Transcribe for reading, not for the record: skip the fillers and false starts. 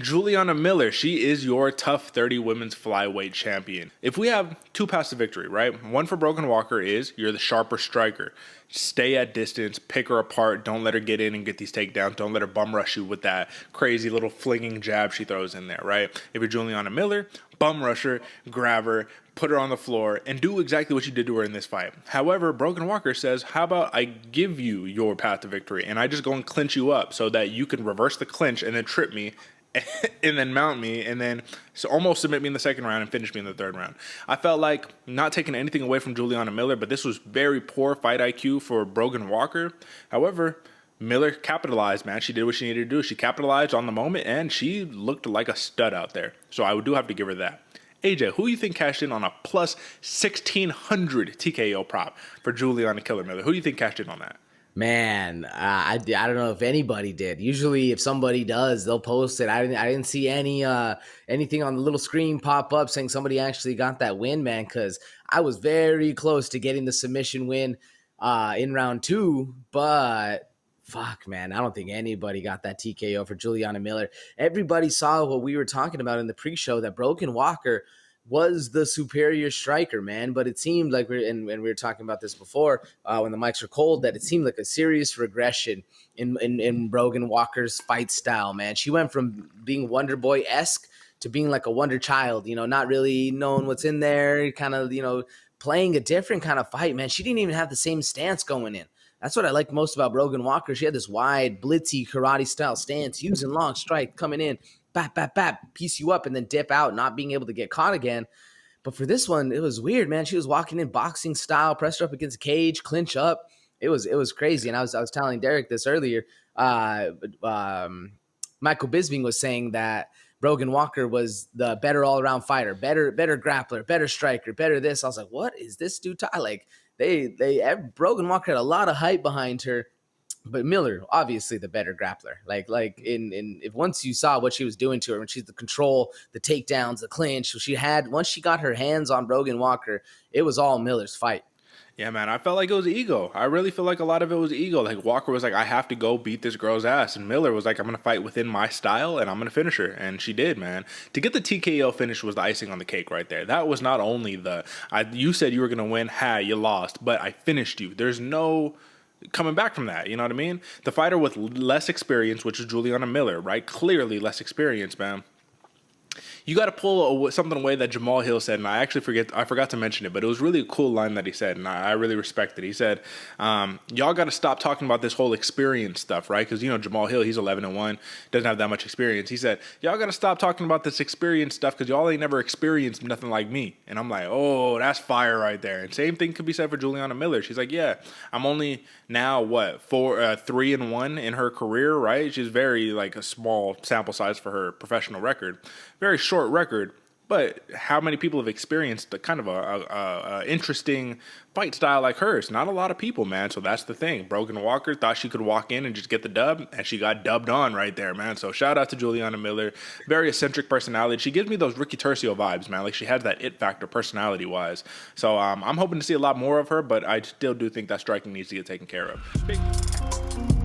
Juliana Miller, she is your TUF 30 women's flyweight champion. If we have two paths to victory, right? One for Brogan Walker is you're the sharper striker. Stay at distance, pick her apart, don't let her get in and get these takedowns, don't let her bum rush you with that crazy little flinging jab she throws in there, right? If you're Juliana Miller, bum rush her, grab her, put her on the floor, and do exactly what you did to her in this fight. However, Brogan Walker says, how about I give you your path to victory and I just go and clinch you up so that you can reverse the clinch and then trip me and then mount me, and then almost submit me in the second round and finish me in the third round. I felt like, not taking anything away from Juliana Miller, but this was very poor fight IQ for Brogan Walker. However, Miller capitalized, man. She did what she needed to do. She capitalized on the moment, and she looked like a stud out there. So I do have to give her that. AJ, who do you think cashed in on a plus 1,600 TKO prop for Juliana Killer Miller? Who do you think cashed in on that? Man, I don't know if anybody did. Usually, if somebody does, they'll post it. I didn't see anything on the little screen pop up saying somebody actually got that win, man. Because I was very close to getting the submission win in round 2, but fuck, man, I don't think anybody got that TKO for Juliana Miller. Everybody saw what we were talking about in the pre-show, that Brogan Walker was the superior striker, man. But it seemed like we were talking about this before when the mics were cold, that it seemed like a serious regression in Brogan Walker's fight style, man. She went from being Wonder Boy-esque to being like a wonder child, not really knowing what's in there, kind of, playing a different kind of fight, man. She didn't even have the same stance going in. That's what I liked most about Brogan Walker. She had this wide, blitzy, karate-style stance, using long strike, coming in, bap, bap, bap, piece you up, and then dip out, not being able to get caught again. But for this one, it was weird, man. She was walking in boxing style, pressed her up against the cage, clinch up. It was crazy. And I was telling Derek this earlier. Michael Bisping was saying that Brogan Walker was the better all-around fighter, better grappler, better striker, better this. I was like, what is this dude? Like, Brogan Walker had a lot of hype behind her. But Miller, obviously the better grappler. If once you saw what she was doing to her, when she's the control, the takedowns, the clinch, once she got her hands on Brogan Walker, it was all Miller's fight. Yeah, man, I felt like it was ego. I really feel like a lot of it was ego. Like, Walker was like, I have to go beat this girl's ass. And Miller was like, I'm going to fight within my style, and I'm going to finish her. And she did, man. To get the TKO finish was the icing on the cake right there. That was not only you said you were going to win, you lost, but I finished you. There's no coming back from that, you know what I mean? The fighter with less experience, which is Juliana Miller, right? Clearly less experience, man. You got to pull something away that Jamal Hill said, and I forgot to mention it, but it was really a cool line that he said, and I really respect it. He said, y'all got to stop talking about this whole experience stuff, right? Because, Jamal Hill, he's 11-1, doesn't have that much experience. He said, y'all got to stop talking about this experience stuff because y'all ain't never experienced nothing like me. And I'm like, oh, that's fire right there. And same thing could be said for Juliana Miller. She's like, yeah, I'm only now, 3-1 in her career, right? She's very, a small sample size for her professional record. Very short record, but how many people have experienced a kind of a interesting fight style like hers? Not a lot of people, man. So that's the thing. Brogan Walker thought she could walk in and just get the dub, and she got dubbed on right there, man. So shout out to Juliana Miller. Very eccentric personality. She gives me those Ricky Tercio vibes, man. Like, she has that it factor personality-wise. So I'm hoping to see a lot more of her, but I still do think that striking needs to get taken care of.